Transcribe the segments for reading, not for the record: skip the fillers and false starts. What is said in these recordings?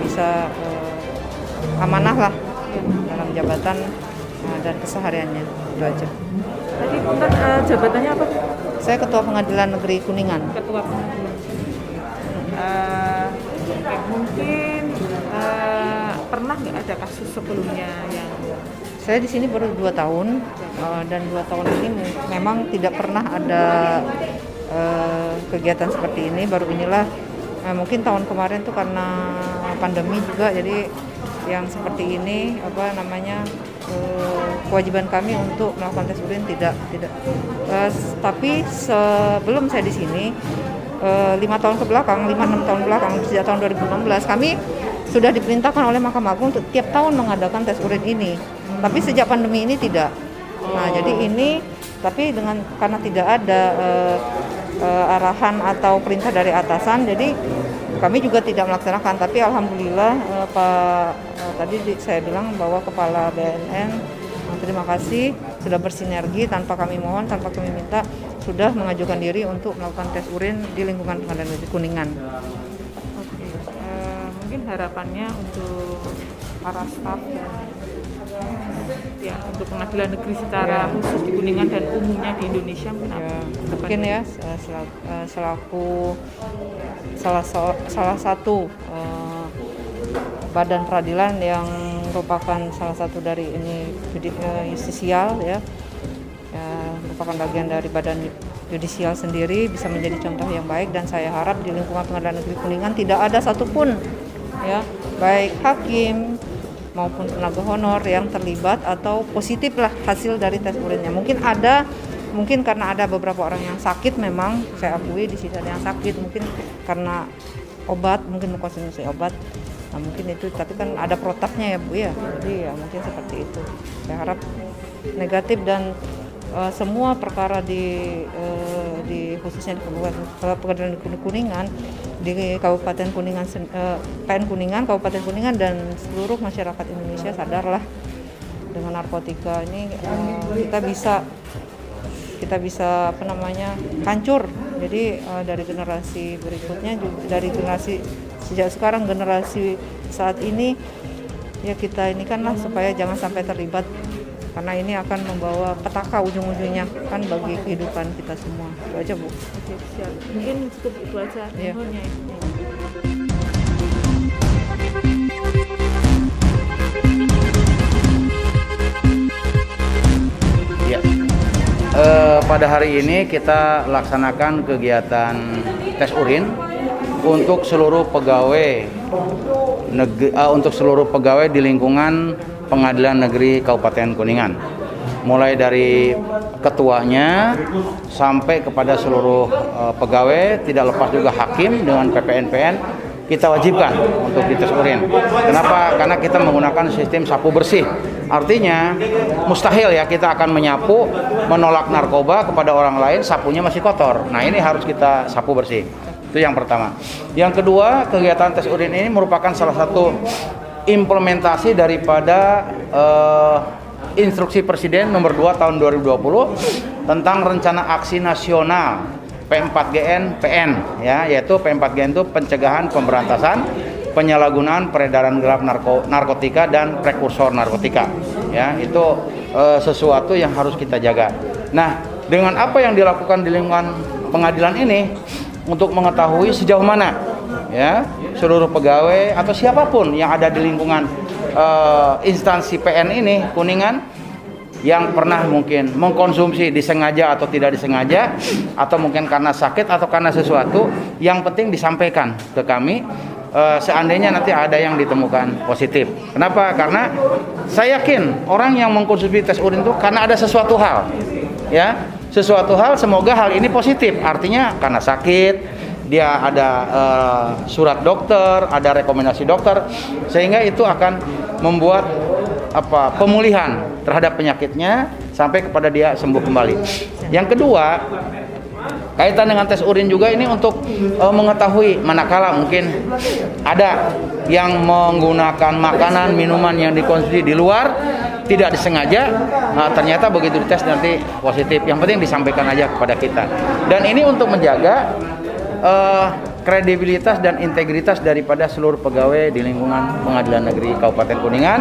bisa amanah lah dalam jabatan dan kesehariannya. Itu aja. Tadi punten jabatannya apa? Saya Ketua Pengadilan Negeri Kuningan. Ketua Pengadilan. Mungkin pernah nggak ada kasus sebelumnya yang Saya di sini baru 2 tahun dan 2 tahun ini memang tidak pernah ada kegiatan seperti ini. Baru inilah mungkin tahun kemarin tuh karena pandemi juga, jadi yang seperti ini kewajiban kami untuk melakukan tes urin tidak. Tapi sebelum saya di sini 5 tahun ke belakang, 5-6 tahun belakang, sejak tahun 2016 kami sudah diperintahkan oleh Mahkamah Agung untuk tiap tahun mengadakan tes urin ini. Tapi sejak pandemi ini tidak. Nah, jadi ini karena tidak ada arahan atau perintah dari atasan, jadi kami juga tidak melaksanakan. Tapi alhamdulillah tadi saya bilang bahwa Kepala BNN terima kasih sudah bersinergi tanpa kami mohon, tanpa kami minta, sudah mengajukan diri untuk melakukan tes urin di lingkungan Pengadilan Negeri Kuningan. Oke, mungkin harapannya untuk para staf dan untuk pengadilan negeri secara khusus di Kuningan dan umumnya di Indonesia mungkin ya selaku salah satu badan peradilan yang merupakan salah satu dari justisial merupakan bagian dari badan yudisial sendiri, bisa menjadi contoh yang baik, dan saya harap di lingkungan Pengadilan Negeri Kuningan tidak ada satupun baik hakim maupun tenaga honor yang terlibat atau positif lah hasil dari tes urinnya. Mungkin karena ada beberapa orang yang sakit, memang saya akui di sini ada yang sakit, mungkin karena obat, mungkin mengkonsumsi obat. Nah, mungkin itu, tapi kan ada protapnya ya Bu ya. Jadi ya mungkin seperti itu. Saya harap negatif dan semua perkara di khususnya di Pengadilan Negeri Kuningan, di Kabupaten Kuningan, PN Kuningan, Kabupaten Kuningan dan seluruh masyarakat Indonesia sadarlah dengan narkotika ini kita bisa hancur. Jadi dari generasi berikutnya, dari generasi sejak sekarang, generasi saat ini ya kita ini kanlah supaya jangan sampai terlibat, karena ini akan membawa petaka ujung-ujungnya kan bagi kehidupan kita semua. Itu aja Bu. Oke, siap. Mungkin cukup itu aja. Ya. Ya. Pada hari ini kita laksanakan kegiatan tes urin untuk seluruh pegawai di lingkungan Pengadilan Negeri Kabupaten Kuningan, mulai dari ketuanya sampai kepada seluruh pegawai, tidak lepas juga hakim dengan PPN-PN, kita wajibkan untuk dites urin. Kenapa? Karena kita menggunakan sistem sapu bersih. Artinya mustahil ya kita akan menyapu, menolak narkoba kepada orang lain, sapunya masih kotor. Nah, ini harus kita sapu bersih. Itu yang pertama. Yang kedua, kegiatan tes urin ini merupakan salah satu implementasi daripada Instruksi Presiden nomor 2 tahun 2020 tentang Rencana Aksi Nasional P4GN PN, yaitu P4GN itu pencegahan, pemberantasan, penyalahgunaan, peredaran gelap narkotika dan prekursor narkotika. Itu sesuatu yang harus kita jaga. Nah, dengan apa yang dilakukan di lingkungan pengadilan ini, untuk mengetahui sejauh mana seluruh pegawai atau siapapun yang ada di lingkungan instansi PN ini Kuningan yang pernah mungkin mengkonsumsi disengaja atau tidak disengaja, atau mungkin karena sakit atau karena sesuatu, yang penting disampaikan ke kami seandainya nanti ada yang ditemukan positif. Kenapa? Karena saya yakin orang yang mengkonsumsi tes urin itu karena ada sesuatu hal, sesuatu hal, semoga hal ini positif, artinya karena sakit, dia ada surat dokter, ada rekomendasi dokter, sehingga itu akan membuat pemulihan terhadap penyakitnya sampai kepada dia sembuh kembali. Yang kedua, kaitan dengan tes urin juga ini untuk mengetahui manakala mungkin ada yang menggunakan makanan, minuman yang dikonsumsi di luar tidak disengaja, ternyata begitu dites nanti positif. Yang penting disampaikan aja kepada kita. Dan ini untuk menjaga kredibilitas dan integritas daripada seluruh pegawai di lingkungan Pengadilan Negeri Kabupaten Kuningan,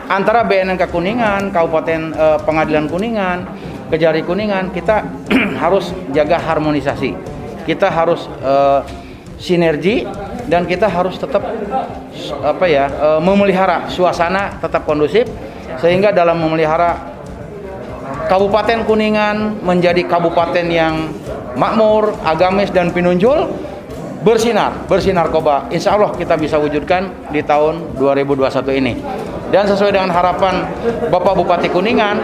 antara BNNK Kuningan, Kabupaten Pengadilan Kuningan, Kejari Kuningan. Kita harus jaga harmonisasi, kita harus sinergi, dan kita harus tetap memelihara suasana tetap kondusif, sehingga dalam memelihara Kabupaten Kuningan menjadi kabupaten yang makmur, agamis, dan pinunjul, bersih narkoba. Insya Allah kita bisa wujudkan di tahun 2021 ini. Dan sesuai dengan harapan Bapak Bupati Kuningan,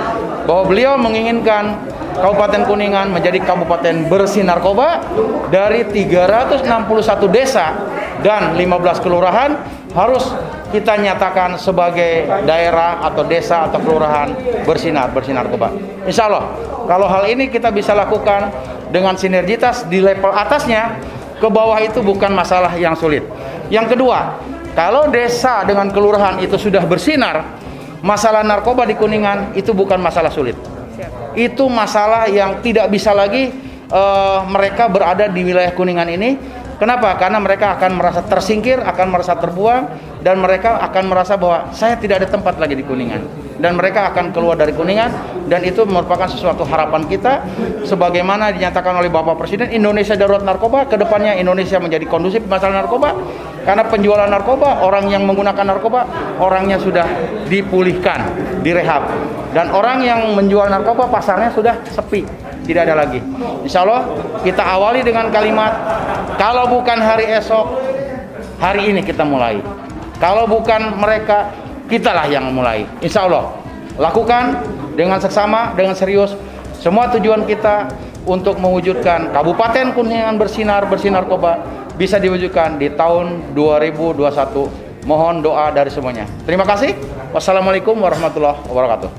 bahwa beliau menginginkan Kabupaten Kuningan menjadi kabupaten bersih narkoba, dari 361 desa dan 15 kelurahan harus kita nyatakan sebagai daerah atau desa atau kelurahan bersih narkoba. Insya Allah kalau hal ini kita bisa lakukan dengan sinergitas di level atasnya, ke bawah itu bukan masalah yang sulit. Yang kedua, kalau desa dengan kelurahan itu sudah bersinar, masalah narkoba di Kuningan itu bukan masalah sulit. Itu masalah yang tidak bisa lagi mereka berada di wilayah Kuningan ini. Kenapa? Karena mereka akan merasa tersingkir, akan merasa terbuang, dan mereka akan merasa bahwa saya tidak ada tempat lagi di Kuningan. Dan mereka akan keluar dari Kuningan, dan itu merupakan sesuatu harapan kita. Sebagaimana dinyatakan oleh Bapak Presiden, Indonesia darurat narkoba, kedepannya Indonesia menjadi kondusif masalah narkoba. Karena penjualan narkoba, orang yang menggunakan narkoba, orangnya sudah dipulihkan, direhab. Dan orang yang menjual narkoba, pasarnya sudah sepi, tidak ada lagi. Insya Allah kita awali dengan kalimat, kalau bukan hari esok, hari ini kita mulai. Kalau bukan mereka, kitalah yang mulai. Insya Allah lakukan dengan seksama, dengan serius. Semua tujuan kita untuk mewujudkan Kabupaten Kuningan bersih narkoba bisa diwujudkan di tahun 2021. Mohon doa dari semuanya. Terima kasih. Wassalamualaikum warahmatullahi wabarakatuh.